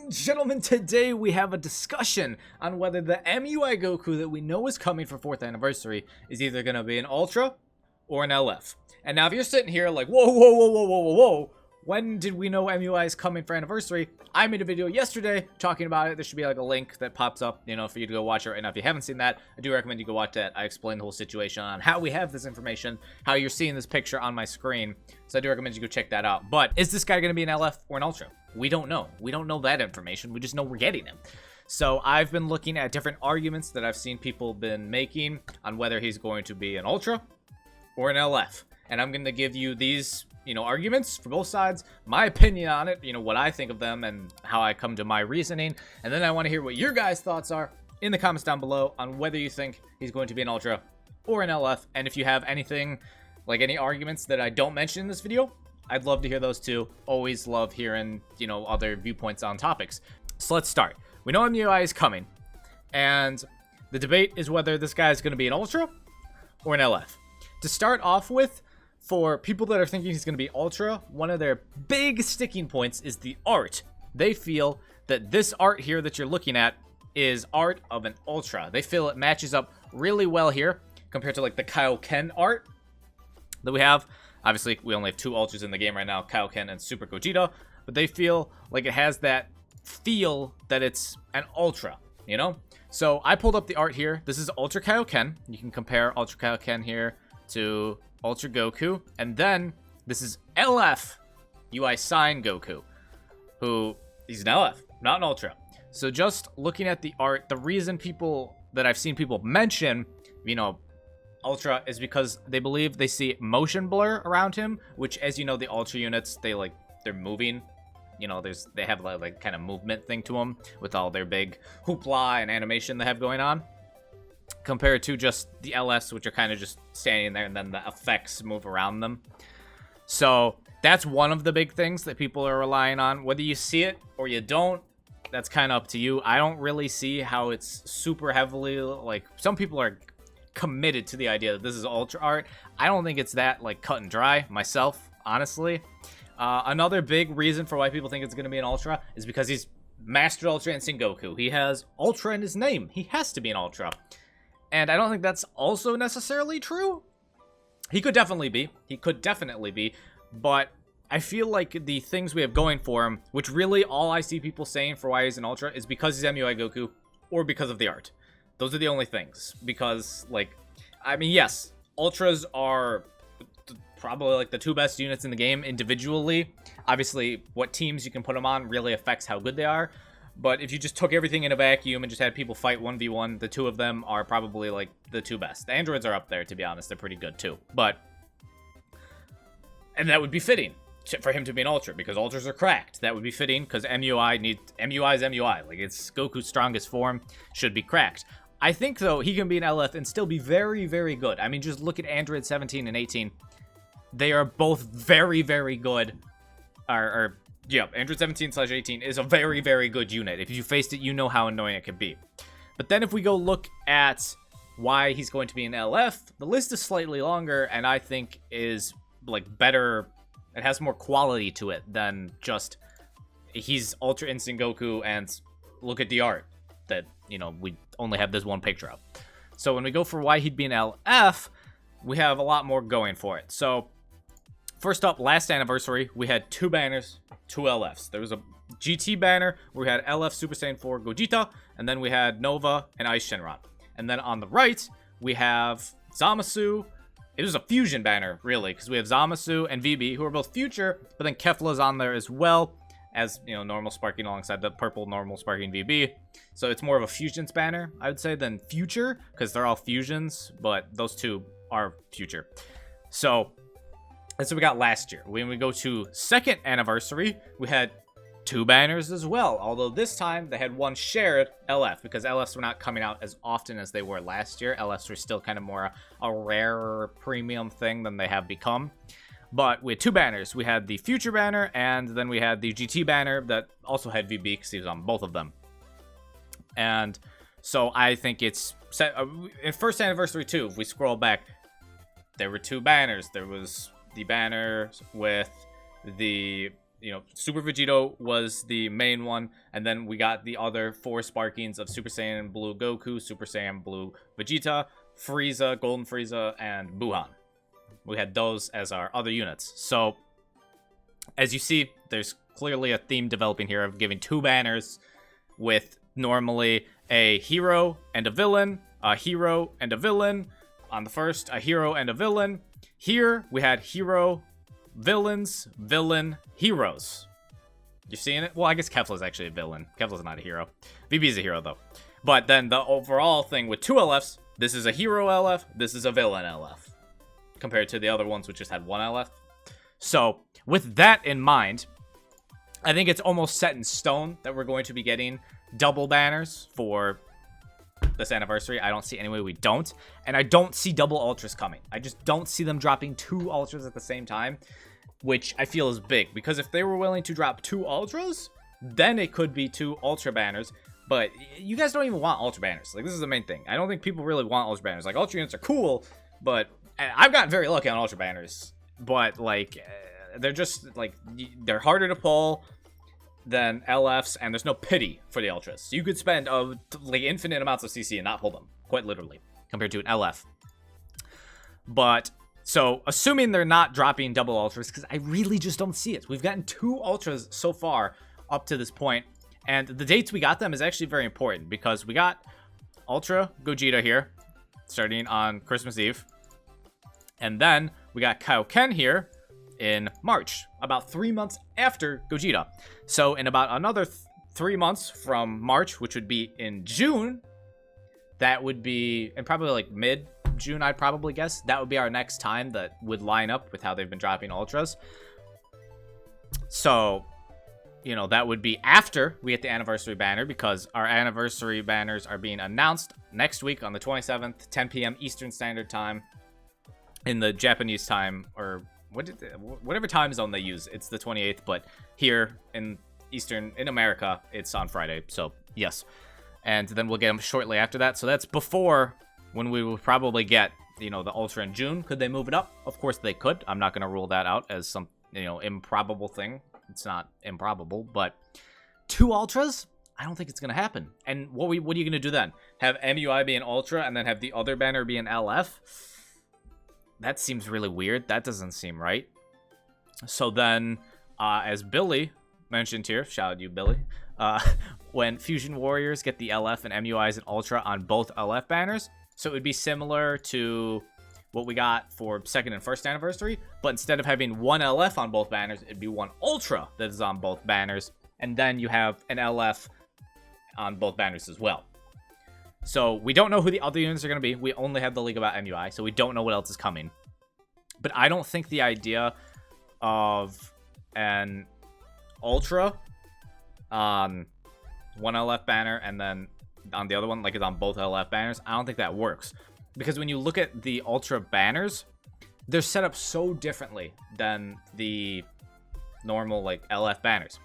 and gentlemen, today we have a discussion on whether the MUI Goku that we know is coming for 4th anniversary is either going to be an Ultra or an LF. And now if you're sitting here like, whoa, when did we know MUI is coming for anniversary? I made a video yesterday talking about it. There should be like a link that pops up, for you to go watch it right now. If you haven't seen that, I do recommend you go watch that. I explain the whole situation on how we have this information, how you're seeing this picture on my screen. So I do recommend you go check that out. But is this guy going to be an LF or an Ultra? We don't know. We don't know that information. We just know we're getting him. So I've been looking at different arguments that I've seen people been making on whether he's going to be an Ultra or an LF. And I'm going to give you these arguments for both sides, my opinion on it, what I think of them and how I come to my reasoning. And then I want to hear what your guys' thoughts are in the comments down below on whether you think he's going to be an Ultra or an LF. And if you have anything, like any arguments that I don't mention in this video, I'd love to hear those too. Always love hearing, other viewpoints on topics. So let's start. We know MUI is coming, and the debate is whether this guy is going to be an Ultra or an LF. To start off with, for people that are thinking he's going to be Ultra, one of their big sticking points is the art. They feel that this art here that you're looking at is art of an Ultra. They feel it matches up really well here compared to like the Kaioken art that we have. Obviously, we only have 2 Ultras in the game right now, Kaioken and Super Gogeta, but they feel like it has that feel that it's an Ultra, So I pulled up the art here. This is Ultra Kaioken. You can compare Ultra Kaioken here to Ultra Goku, and then this is LF UI Sign Goku, who he's an LF, not an Ultra. So just looking at the art, the reason I've seen people mention, Ultra is because they believe they see motion blur around him, which, as you know, the Ultra units, they're moving. They have like kind of movement thing to them with all their big hoopla and animation they have going on, compared to just the LS, which are kind of just standing there and then the effects move around them. So that's one of the big things that people are relying on. Whether you see it or you don't, that's kind of up to you. I don't really see how it's super heavily, like, some people are committed to the idea that this is Ultra art. I don't think it's that, like, cut and dry myself, honestly. Another big reason for why people think it's going to be an Ultra is because he's Master Ultra Instinct Goku. He has Ultra in his name. He has to be an Ultra. And I don't think that's also necessarily true. He could definitely be. But I feel like the things we have going for him, which really all I see people saying for why he's an Ultra, is because he's MUI Goku or because of the art. Those are the only things. Because, yes, Ultras are probably like the 2 best units in the game individually. Obviously, what teams you can put them on really affects how good they are. But if you just took everything in a vacuum and just had people fight 1v1, the 2 of them are probably like the 2 best. The androids are up there, to be honest. They're pretty good too. And that would be fitting for him to be an Ultra, because Ultras are cracked. That would be fitting because MUI is MUI. Like, it's Goku's strongest form, should be cracked. I think, though, he can be an LF and still be very, very good. I mean, just look at Android 17 and 18. They are both very, very good. Android 17/18 is a very, very good unit. If you faced it, you know how annoying it can be. But then if we go look at why he's going to be an LF, the list is slightly longer, and I think is, better. It has more quality to it than just he's Ultra Instinct Goku and look at the art that, we only have this one picture of. So when we go for why he'd be an LF, we have a lot more going for it. So first up, last anniversary, we had 2 banners, 2 LFs. There was a GT banner where we had LF Super Saiyan 4 Gogeta, and then we had Nova and Ice Shenron. And then on the right, we have Zamasu. It was a fusion banner, really, because we have Zamasu and VB, who are both future, but then Kefla's on there as well, as, normal sparking alongside the purple normal sparking VB. So it's more of a fusions banner, I would say, than future, because they're all fusions, but those 2 are future. So that's what we got last year. When we go to 2nd anniversary, we had 2 banners as well. Although this time they had 1 shared LF, because LFs were not coming out as often as they were last year. LFs were still kind of more a rarer premium thing than they have become. But we had 2 banners. We had the Future banner, and then we had the GT banner that also had VB because he was on both of them. And so I think it's set in 1st anniversary too. If we scroll back, there were 2 banners. There was the banner with the Super Vegito was the main one, and then we got the other 4 Sparkings of Super Saiyan Blue Goku, Super Saiyan Blue Vegeta, Frieza, Golden Frieza, and Buhan. We had those as our other units. So, as you see, there's clearly a theme developing here of giving 2 banners with normally a hero and a villain, a hero and a villain. On the first, a hero and a villain. Here, we had hero, villains, villain, heroes. You seeing it? Well, I guess Kefla's actually a villain. Kefla's not a hero. VB's a hero, though. But then the overall thing with 2 LFs, this is a hero LF, this is a villain LF. Compared to the other ones, which just had 1 LF. So, with that in mind, I think it's almost set in stone that we're going to be getting double banners for this anniversary. I don't see any way we don't. And I don't see double ultras coming. I just don't see them dropping 2 ultras at the same time, which I feel is big. Because if they were willing to drop 2 ultras, then it could be 2 ultra banners. But you guys don't even want ultra banners. Like, this is the main thing. I don't think people really want ultra banners. Like, ultra units are cool, but I've gotten very lucky on ultra banners. But, like, they're just, like, they're harder to pull than LFs, and there's no pity for the ultras. So you could spend like infinite amounts of CC and not pull them, quite literally, compared to an LF. But so assuming they're not dropping double ultras, because I really just don't see it. We've gotten 2 ultras so far up to this point, and the dates we got them is actually very important because we got Ultra Gogeta here starting on Christmas Eve, and then we got Kaioken here in March, about 3 months after Gogeta. So in about another 3 months from March, which would be in June, that would be, and probably like mid-June, I'd probably guess, that would be our next time that would line up with how they've been dropping ultras. So, that would be after we get the anniversary banner, because our anniversary banners are being announced next week on the 27th, 10 p.m. Eastern Standard Time, in the Japanese time, or whatever time zone they use. It's the 28th, but here in America, it's on Friday. So yes, and then we'll get them shortly after that. So that's before when we will probably get the ultra in June. Could they move it up? Of course they could. I'm not going to rule that out as some improbable thing. It's not improbable, but 2 ultras, I don't think it's going to happen. And what are you going to do then? Have MUI be an ultra and then have the other banner be an LF? That seems really weird. That doesn't seem right. So then, as Billy mentioned here, shout out to you, Billy, when Fusion Warriors get the LF and MUIs and Ultra on both LF banners, so it would be similar to what we got for 2nd and 1st anniversary, but instead of having 1 LF on both banners, it'd be 1 Ultra that is on both banners, and then you have an LF on both banners as well. So we don't know who the other units are going to be. We only have the leak about MUI, so we don't know what else is coming. But I don't think the idea of an Ultra on 1 LF banner and then on the other one, like it's on both LF banners, I don't think that works. Because when you look at the Ultra banners, they're set up so differently than the normal, like, LF banners.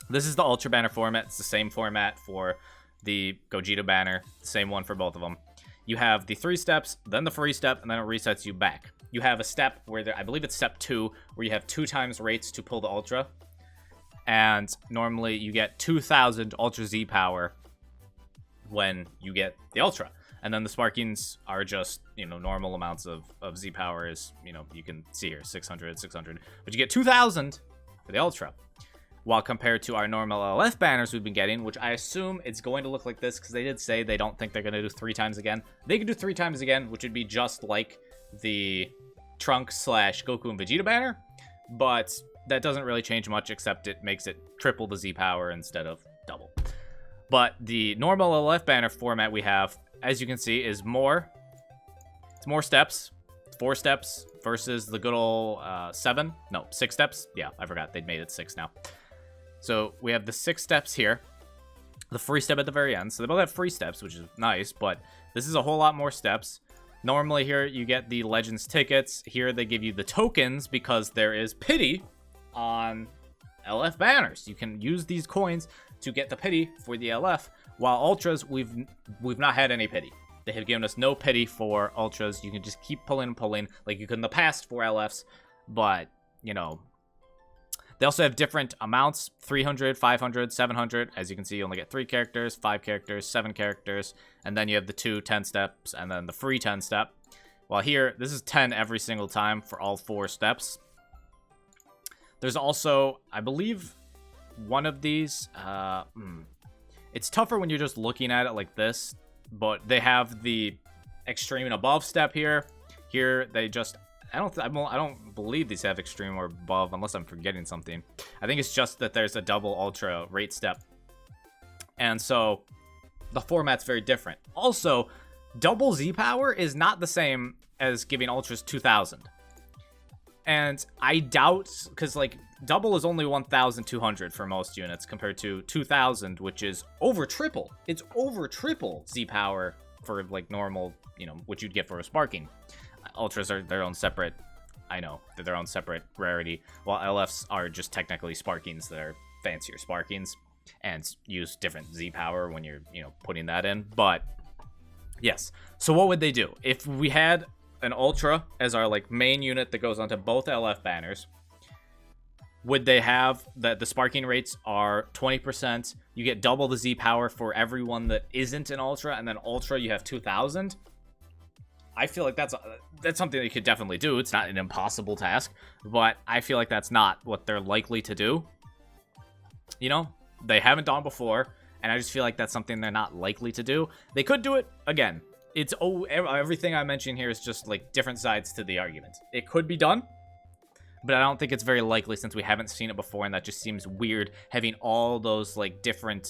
This is the Ultra banner format. It's the same format for the Gogeta banner, same one for both of them. You have the 3 steps, then the free step, and then it resets you back. You have a step where I believe it's step 2, where you have 2 times rates to pull the Ultra. And normally you get 2,000 Ultra Z power when you get the Ultra. And then the Sparkings are just, normal amounts of Z power is, you can see here, 600, 600. But you get 2,000 for the Ultra. While compared to our normal LF banners we've been getting, which I assume it's going to look like this, because they did say they don't think they're going to do 3 times again. They could do 3 times again, which would be just like the Trunks/Goku and Vegeta banner, but that doesn't really change much, except it makes it triple the Z power instead of double. But the normal LF banner format we have, as you can see, is more. It's more steps. 4 steps versus the good old 6 steps. Yeah, I forgot they'd made it 6 now. So we have the 6 steps here, the free step at the very end. So they both have free steps, which is nice, but this is a whole lot more steps. Normally here you get the Legends tickets. Here they give you the tokens because there is pity on LF banners. You can use these coins to get the pity for the LF, while Ultras, we've not had any pity. They have given us no pity for Ultras. You can just keep pulling and pulling like you could in the past for LFs, but, They also have different amounts, 300, 500, 700. As you can see, you only get 3 characters, 5 characters, 7 characters, and then you have the 2 10 steps, and then the free 10 step. While here, this is 10 every single time for all 4 steps. There's also, I believe, one of these. It's tougher when you're just looking at it like this, but they have the extreme and above step here. Here, they just... I don't believe these have extreme or above, unless I'm forgetting something. I think it's just that there's a double ultra rate step. And so, the format's very different. Also, double Z power is not the same as giving ultras 2,000. And I doubt, because, like, double is only 1,200 for most units, compared to 2,000, which is over triple. It's over triple Z power for, like, normal, you know, what you'd get for a sparking. Ultras are their own separate, I know, they're their own separate rarity, while LFs are just technically sparkings that are fancier sparkings and use different Z power when you're, you know, putting that in. But yes, so what would they do if we had an ultra as our like main unit that goes onto both LF banners? Would they have that the sparking rates are 20%? You get double the Z power for everyone that isn't an ultra, and then ultra you have 2,000. I feel like that's something that you could definitely do. It's not an impossible task, but I feel like that's not what they're likely to do. You know, they haven't done before, and I just feel like that's something they're not likely to do. They could do it again. It's everything I mentioned here is just like different sides to the argument. It could be done, but I don't think it's very likely since we haven't seen it before, and that just seems weird having all those like different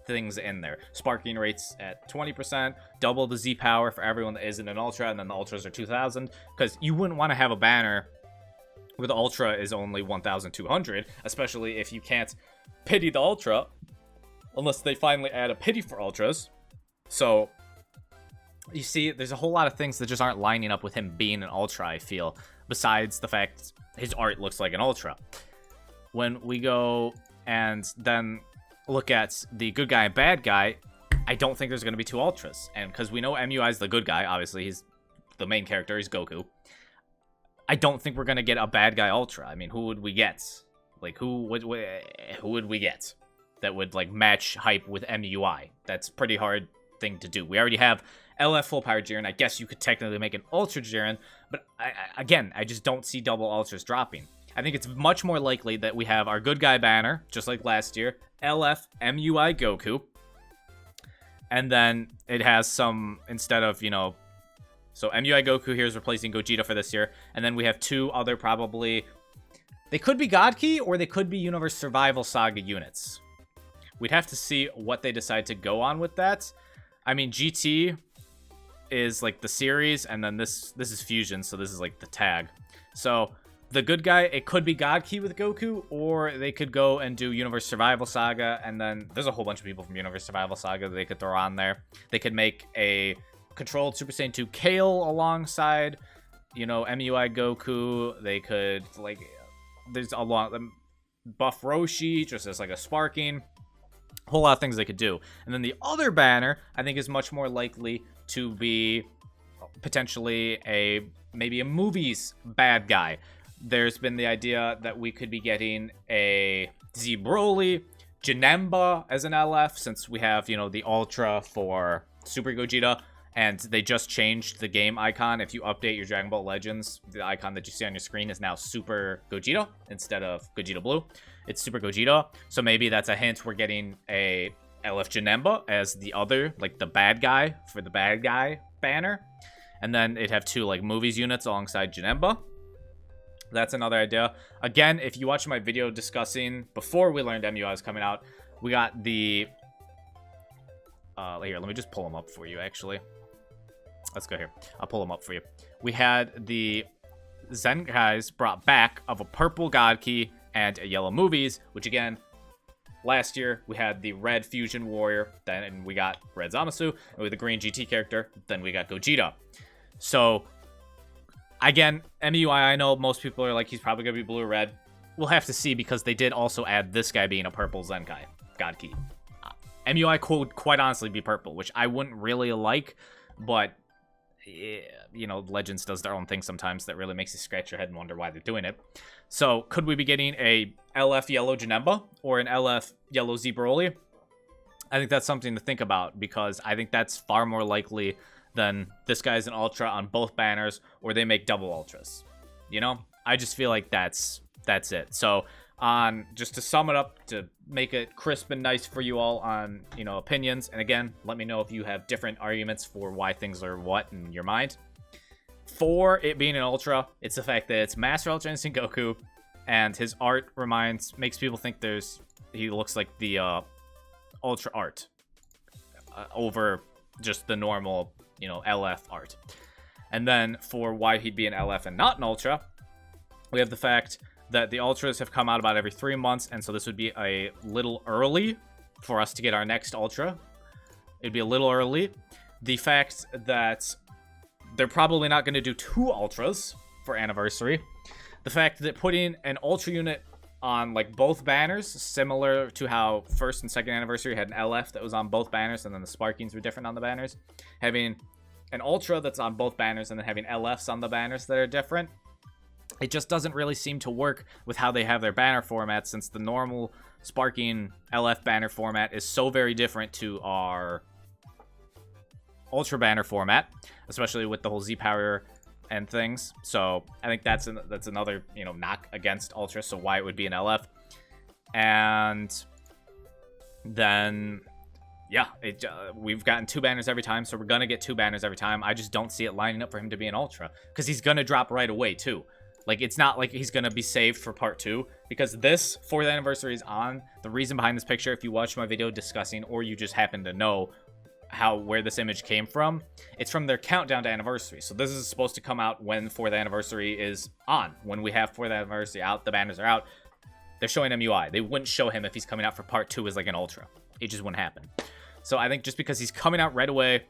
things in there. Sparking rates at 20%, double the Z power for everyone that isn't an ultra, and then the ultras are 2,000, because you wouldn't want to have a banner where the ultra is only 1,200, especially if you can't pity the ultra unless they finally add a pity for ultras. So you see, there's a whole lot of things that just aren't lining up with him being an ultra, I feel, besides the fact his art looks like an ultra. When we go and then look at the good guy and bad guy, I don't think there's going to be 2 ultras. And because we know MUI is the good guy, obviously he's the main character, he's Goku. I don't think we're going to get a bad guy ultra. I mean, who would we get? Like, who would we get that would, like, match hype with MUI? That's a pretty hard thing to do. We already have LF full power Jiren. I guess you could technically make an ultra Jiren, but again, I just don't see double ultras dropping. I think it's much more likely that we have our good guy banner, just like last year, LF MUI Goku, and then it has some, instead of, you know, so MUI Goku here is replacing Gogeta for this year, and then we have 2 other probably, they could be God Key, or they could be Universe Survival Saga units. We'd have to see what they decide to go on with that. I mean, GT is like the series, and then this is Fusion, so this is like the tag. So the good guy, it could be God Key with Goku, or they could go and do Universe Survival Saga, and then there's a whole bunch of people from Universe Survival Saga that they could throw on there. They could make a controlled Super Saiyan 2 Kale alongside, you know, MUI Goku. They could, like, there's a lot, buff Roshi, just as like a sparking. Whole lot of things they could do. And then the other banner, I think, is much more likely to be potentially maybe a movie's bad guy. There's been the idea that we could be getting a Z Broly, Janemba as an LF, since we have, you know, the Ultra for Super Gogeta, and they just changed the game icon. If you update your Dragon Ball Legends, the icon that you see on your screen is now Super Gogeta instead of Gogeta Blue. It's Super Gogeta, so maybe that's a hint we're getting a LF Janemba as the other, like the bad guy for the bad guy banner. And then it'd have 2 like movies units alongside Janemba. That's another idea. Again, if you watch my video discussing before we learned MUI was coming out, we got the here, let me just pull them up for you, actually. Let's go here. I'll pull them up for you. We had the Zenkais brought back of a purple God Key and a yellow movies, which again, last year we had the red Fusion Warrior, then we got red Zamasu, and with the green GT character, then we got Gogeta. So again, MUI, I know most people are like, he's probably going to be blue or red. We'll have to see, because they did also add this guy being a purple Zenkai, God Key. MUI could quite honestly be purple, which I wouldn't really like, but you know, Legends does their own thing sometimes that really makes you scratch your head and wonder why they're doing it. So could we be getting a LF Yellow Janemba or an LF Yellow Z Broly? I think that's something to think about, because I think that's far more likely than this guy's an Ultra on both banners, or they make double Ultras. You know? I just feel like that's it. So just to sum it up, to make it crisp and nice for you all on, you know, opinions, and again, let me know if you have different arguments for why things are what in your mind. For it being an Ultra, it's the fact that it's Master Ultra Instinct Goku, and his art makes people think he looks like the Ultra art over just the normal, you know, LF art. And then for why he'd be an LF and not an Ultra, we have the fact that the Ultras have come out about every 3 months, and so this would be a little early for us to get our next Ultra. It'd be a little early. The fact that they're probably not going to do 2 Ultras for Anniversary. The fact that putting an Ultra unit on, like, both banners, similar to how first and second Anniversary had an LF that was on both banners, and then the Sparkings were different on the banners. Having an Ultra that's on both banners, and then having LFs on the banners that are different, it just doesn't really seem to work with how they have their banner format, since the normal Sparking LF banner format is so very different to our Ultra banner format, especially with the whole Z power and things. So I think that's another, you know, knock against Ultra, so why it would be an LF. And then yeah, we've gotten 2 banners every time, so we're gonna get 2 banners every time. I just don't see it lining up for him to be an Ultra, because he's gonna drop right away too. Like, it's not like he's gonna be saved for part 2, because this 4th anniversary is on. The reason behind this picture, if you watched my video discussing, or you just happen to know where this image came from, it's from their countdown to anniversary. So this is supposed to come out when 4th anniversary is on. When we have 4th anniversary out, the banners are out, they're showing MUI. They wouldn't show him if he's coming out for part 2 as like an Ultra. It just wouldn't happen. So I think just because he's coming out right away,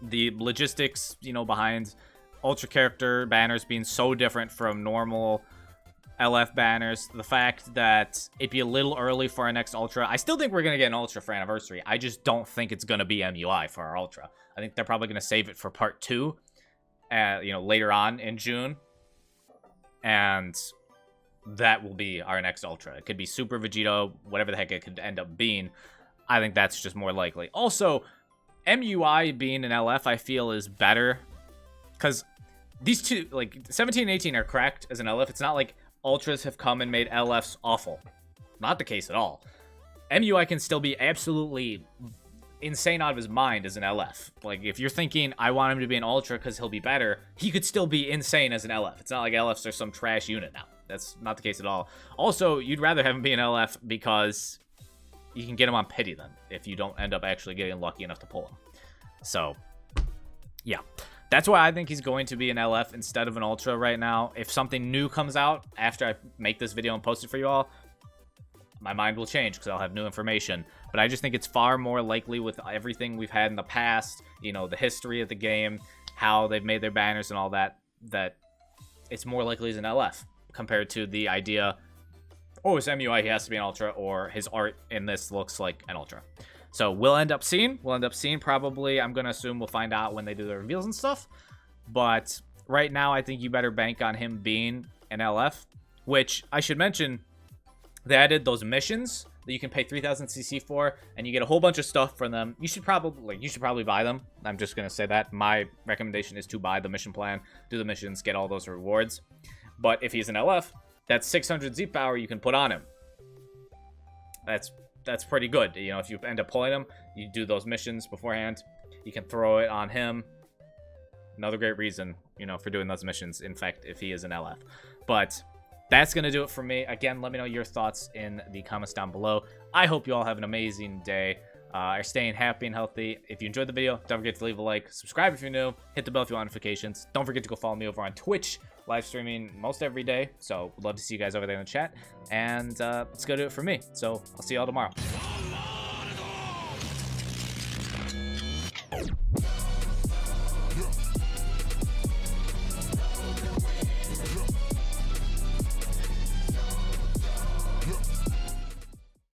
the logistics, you know, behind Ultra character banners being so different from normal LF banners, the fact that it'd be a little early for our next Ultra. I still think we're going to get an Ultra for Anniversary. I just don't think it's going to be MUI for our Ultra. I think they're probably going to save it for part 2, you know, later on in June. And that will be our next Ultra. It could be Super Vegito, whatever the heck it could end up being. I think that's just more likely. Also, MUI being an LF, I feel, is better, because these two, like, 17 and 18 are cracked as an LF. It's not like Ultras have come and made LFs awful. Not the case at all. MUI can still be absolutely insane out of his mind as an LF. Like, if you're thinking, I want him to be an Ultra because he'll be better, he could still be insane as an LF. It's not like LFs are some trash unit now. That's not the case at all. Also, you'd rather have him be an LF because you can get him on pity then, if you don't end up actually getting lucky enough to pull him. So, yeah. That's why I think he's going to be an LF instead of an Ultra right now. If something new comes out after I make this video and post it for you all, my mind will change because I'll have new information. But I just think it's far more likely with everything we've had in the past, you know, the history of the game, how they've made their banners and all that, that it's more likely as an LF compared to the idea, oh, it's MUI, he has to be an Ultra, or his art in this looks like an Ultra. So we'll end up seeing. Probably, I'm going to assume we'll find out when they do the reveals and stuff. But right now, I think you better bank on him being an LF, which I should mention, they added those missions that you can pay 3,000 CC for, and you get a whole bunch of stuff from them. You should probably buy them. I'm just going to say that. My recommendation is to buy the mission plan, do the missions, get all those rewards. But if he's an LF, that's 600 Z power you can put on him. That's pretty good. You know, if you end up pulling him, you do those missions beforehand, you can throw it on him. Another great reason, you know, for doing those missions, in fact, if he is an LF. But that's going to do it for me. Again, let me know your thoughts in the comments down below. I hope you all have an amazing day. Are staying happy and healthy. If you enjoyed the video, don't forget to leave a like, subscribe if you're new, hit the bell if you want notifications. Don't forget to go follow me over on Twitch, live streaming most every day. So would love to see you guys over there in the chat. And let's go do it for me. So I'll see you all tomorrow.